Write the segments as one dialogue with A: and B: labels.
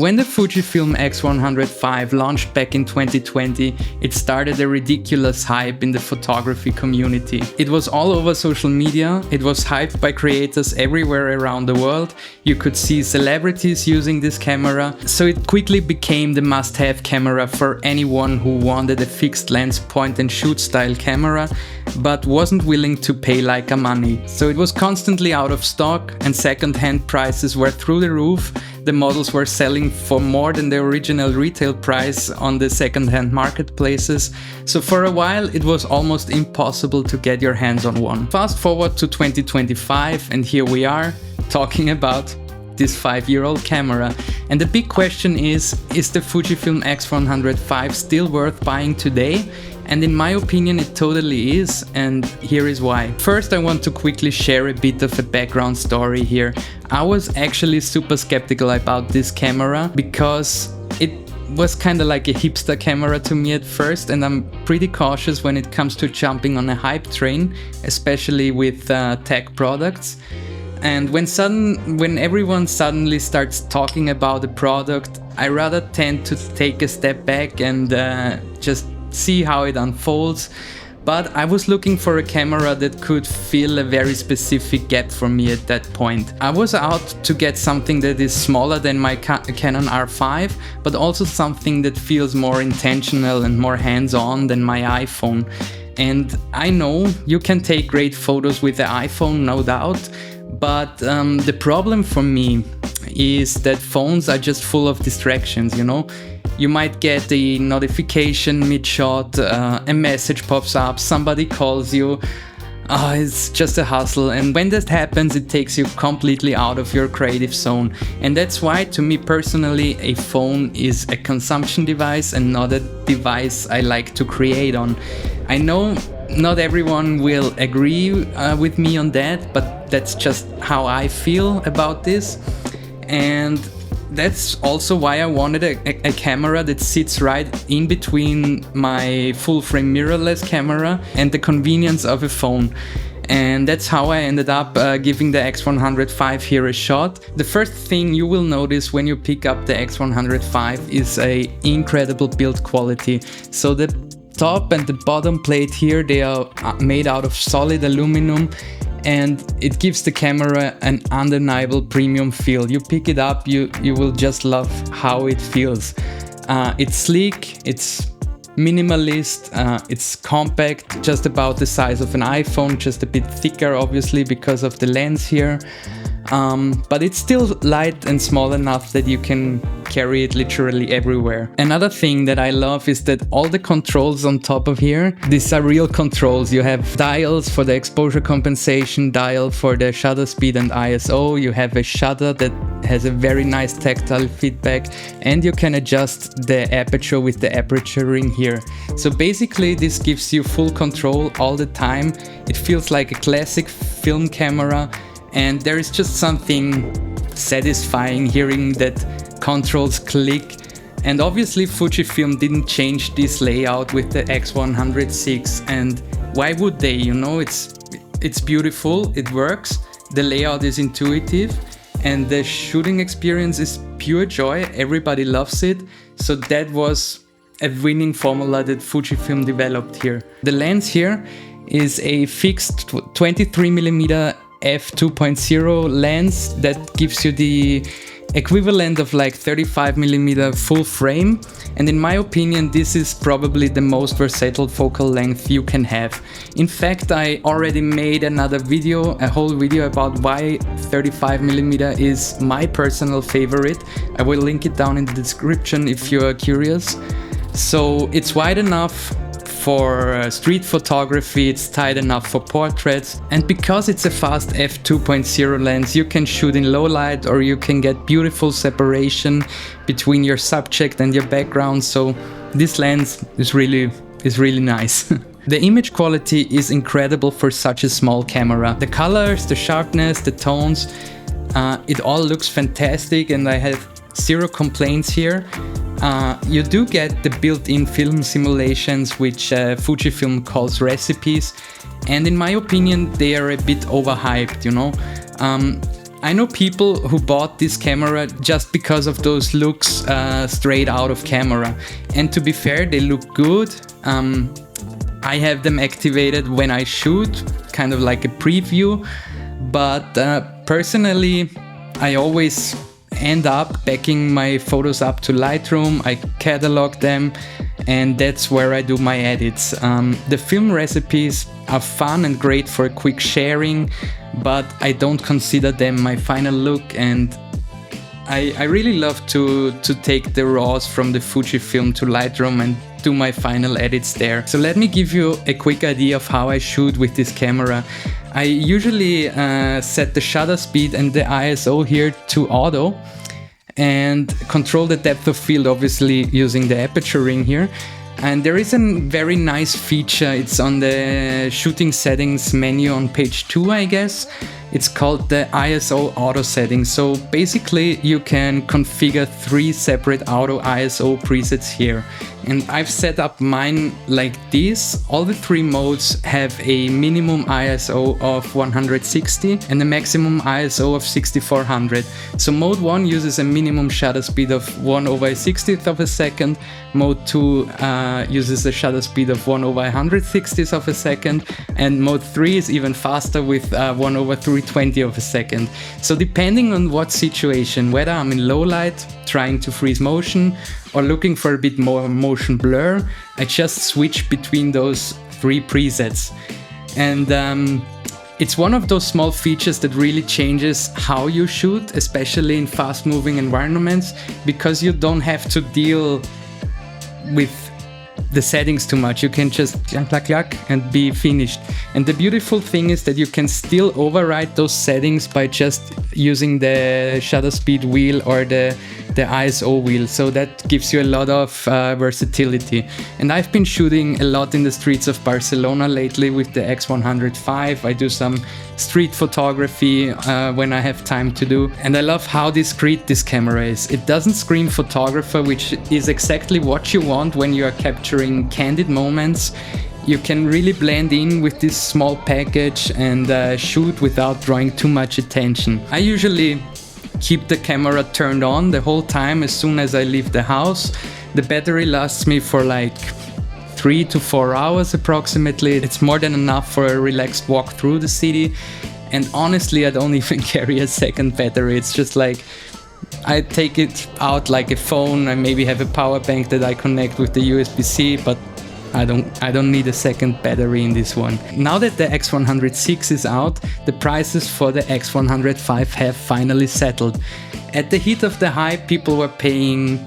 A: When the Fujifilm X100V launched back in 2020, it started a ridiculous hype in the photography community. It was all over social media, it was hyped by creators everywhere around the world, you could see celebrities using this camera, so it quickly became the must-have camera for anyone who wanted a fixed lens point-and-shoot style camera, but wasn't willing to pay Leica money. So it was constantly out of stock and second-hand prices were through the roof. The models were selling for more than the original retail price on the second-hand marketplaces, so for a while it was almost impossible to get your hands on one. Fast forward to 2025 and here we are talking about this 5-year-old camera. And the big question is the Fujifilm X100V still worth buying today? And in my opinion it totally is, and here is why. First, I want to quickly share a bit of a background story here. I was actually super skeptical about this camera because it was kind of like a hipster camera to me at first, and I'm pretty cautious when it comes to jumping on a hype train, especially with tech products. And when everyone suddenly starts talking about the product, I rather tend to take a step back and just see how it unfolds. But I was looking for a camera that could fill a very specific gap for me at that point. I was out to get something that is smaller than my Canon R5, but also something that feels more intentional and more hands-on than my iPhone. And I know you can take great photos with the iPhone, no doubt, but the problem for me is that phones are just full of distractions, you know? You might get a notification mid-shot, a message pops up, somebody calls you, it's just a hustle, and when that happens it takes you completely out of your creative zone. And that's why, to me personally, a phone is a consumption device and not a device I like to create on. I know not everyone will agree with me on that, but that's just how I feel about this. And that's also why I wanted a camera that sits right in between my full-frame mirrorless camera and the convenience of a phone. And that's how I ended up giving the X100V here a shot. The first thing you will notice when you pick up the X100V is an incredible build quality. So the top and the bottom plate here, they are made out of solid aluminum, and it gives the camera an undeniable premium feel. You pick it up, you will just love how it feels. It's sleek, it's minimalist, it's compact, just about the size of an iPhone, just a bit thicker obviously because of the lens here. But it's still light and small enough that you can carry it literally everywhere. Another thing that I love is that all the controls on top of here, these are real controls. You have dials for the exposure compensation, dial for the shutter speed and ISO, you have a shutter that has a very nice tactile feedback, and you can adjust the aperture with the aperture ring here. So basically this gives you full control all the time. It feels like a classic film camera. And there is just something satisfying hearing that controls click. And obviously Fujifilm didn't change this layout with the X100VI, and why would they? You know, it's beautiful, it works, the layout is intuitive, and the shooting experience is pure joy. Everybody loves it. So that was a winning formula that Fujifilm developed here. The lens here is a fixed 23mm f2.0 lens that gives you the equivalent of like 35mm full frame, and in my opinion this is probably the most versatile focal length you can have. In fact, I already made another video, a whole video about why 35mm is my personal favorite. I will link it down in the description if you are curious. So it's wide enough for street photography, it's tight enough for portraits, and because it's a fast f2.0 lens, you can shoot in low light or you can get beautiful separation between your subject and your background. So this lens is really nice. The image quality is incredible for such a small camera. The colors, the sharpness, the tones, it all looks fantastic, and I have zero complaints here. You do get the built-in film simulations, which Fujifilm calls recipes, and in my opinion they are a bit overhyped, you know. I know people who bought this camera just because of those looks straight out of camera. And to be fair, they look good. I have them activated when I shoot, kind of like a preview. But personally, I always end up backing my photos up to Lightroom. I catalog them, and that's where I do my edits. The film recipes are fun and great for a quick sharing, but I don't consider them my final look, and I really love to take the RAWs from the Fujifilm to Lightroom and do my final edits there. So let me give you a quick idea of how I shoot with this camera. I usually set the shutter speed and the ISO here to auto and control the depth of field, obviously using the aperture ring here. And there is a very nice feature. It's on the shooting settings menu on page 2, I guess. It's called the ISO auto settings. So basically you can configure 3 separate auto ISO presets here. And I've set up mine like this. All the 3 modes have a minimum ISO of 160 and a maximum ISO of 6400. So mode 1 uses a minimum shutter speed of 1/60th of a second. Mode 2 uses a shutter speed of 1/160th of a second. And mode 3 is even faster with 1/320 of a second. So depending on what situation, whether I'm in low light, trying to freeze motion, or looking for a bit more motion blur, I just switch between those 3 presets. And it's one of those small features that really changes how you shoot, especially in fast moving environments, because you don't have to deal with the settings too much. You can just clack and be finished. And the beautiful thing is that you can still override those settings by just using the shutter speed wheel or the ISO wheel. So that gives you a lot of versatility. And I've been shooting a lot in the streets of Barcelona lately with the X100V. I do some street photography when I have time to do. And I love how discreet this camera is. It doesn't scream photographer, which is exactly what you want when you are capturing candid moments. You can really blend in with this small package and shoot without drawing too much attention. I usually keep the camera turned on the whole time as soon as I leave the house. The battery lasts me for like 3 to 4 hours approximately. It's more than enough for a relaxed walk through the city. And honestly, I don't even carry a second battery. It's just like I take it out like a phone. I maybe have a power bank that I connect with the USB-C, but I don't need a second battery in this one. Now that the X100VI is out, the prices for the X100V have finally settled. At the heat of the hype, people were paying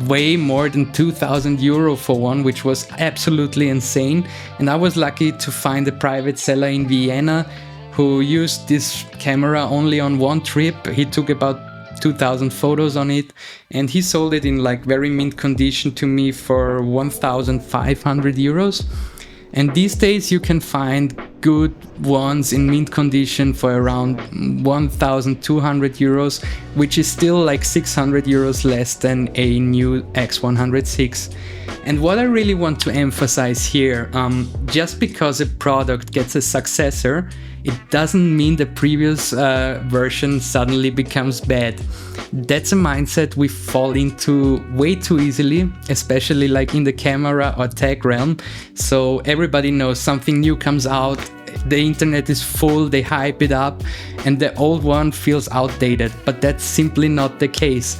A: way more than 2,000 euro for one, which was absolutely insane. And I was lucky to find a private seller in Vienna who used this camera only on one trip. He took about 2,000 photos on it, and he sold it in like very mint condition to me for 1,500 euros. And these days you can find good ones in mint condition for around 1,200 euros, which is still like 600 euros less than a new X100VI. And what I really want to emphasize here, just because a product gets a successor, it doesn't mean the previous version suddenly becomes bad. That's a mindset we fall into way too easily, especially like in the camera or tech realm. So everybody knows something new comes out, the internet is full, they hype it up, and the old one feels outdated. But that's simply not the case.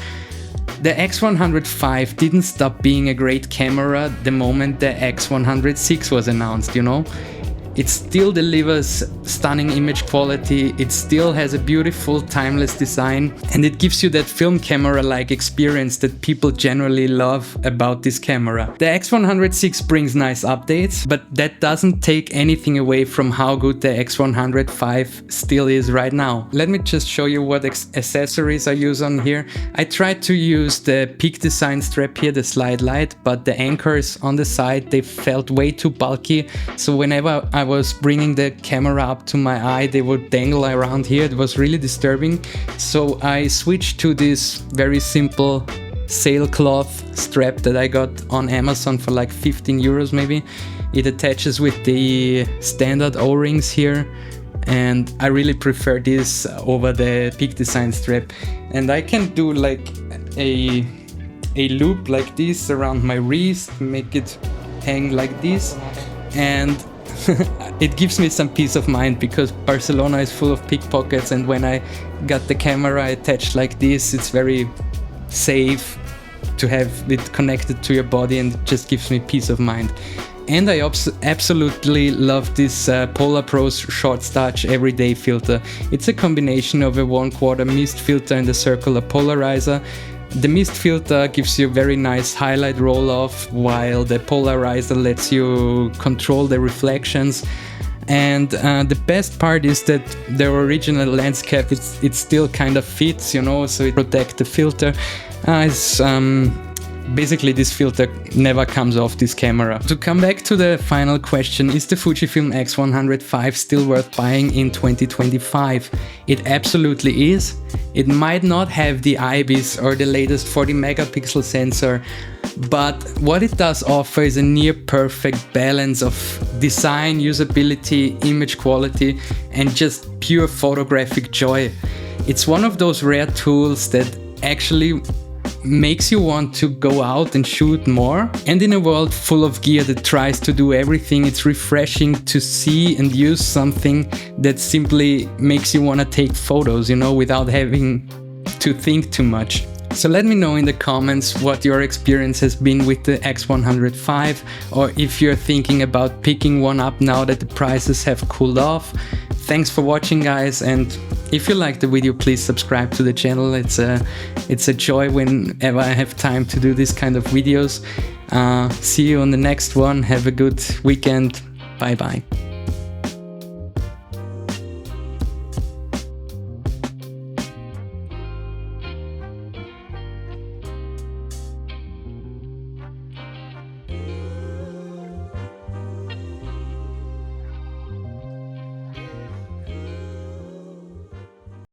A: The X100V didn't stop being a great camera the moment the X100VI was announced, you know? It still delivers stunning image quality, it still has a beautiful timeless design, and it gives you that film camera-like experience that people generally love about this camera. The X100VI brings nice updates, but that doesn't take anything away from how good the X100V still is right now. Let me just show you what accessories I use on here. I tried to use the Peak Design strap here, the slide light, but the anchors on the side, they felt way too bulky, so whenever I was bringing the camera up to my eye, they would dangle around here. It was really disturbing. So I switched to this very simple sailcloth strap that I got on Amazon for like 15 euros maybe. It attaches with the standard O-rings here, and I really prefer this over the Peak Design strap. And I can do like a loop like this around my wrist, make it hang like this, and it gives me some peace of mind, because Barcelona is full of pickpockets, and when I got the camera attached like this, it's very safe to have it connected to your body, and it just gives me peace of mind. And I absolutely love this Polar Pro's Short Touch Everyday filter. It's a combination of a 1/4 mist filter and a circular polarizer. The mist filter gives you a very nice highlight roll-off, while the polarizer lets you control the reflections. And the best part is that the original lens cap, it still kind of fits, you know, so it protects the filter. Basically, this filter never comes off this camera. To come back to the final question, is the Fujifilm X100V still worth buying in 2025? It absolutely is. It might not have the IBIS or the latest 40 megapixel sensor, but what it does offer is a near perfect balance of design, usability, image quality, and just pure photographic joy. It's one of those rare tools that actually makes you want to go out and shoot more. And in a world full of gear that tries to do everything, it's refreshing to see and use something that simply makes you want to take photos, you know, without having to think too much. So let me know in the comments what your experience has been with the X100V, or if you're thinking about picking one up now that the prices have cooled off. Thanks for watching, guys, and if you liked the video, please subscribe to the channel. It's a joy whenever I have time to do this kind of videos. See you on the next one. Have a good weekend. Bye bye.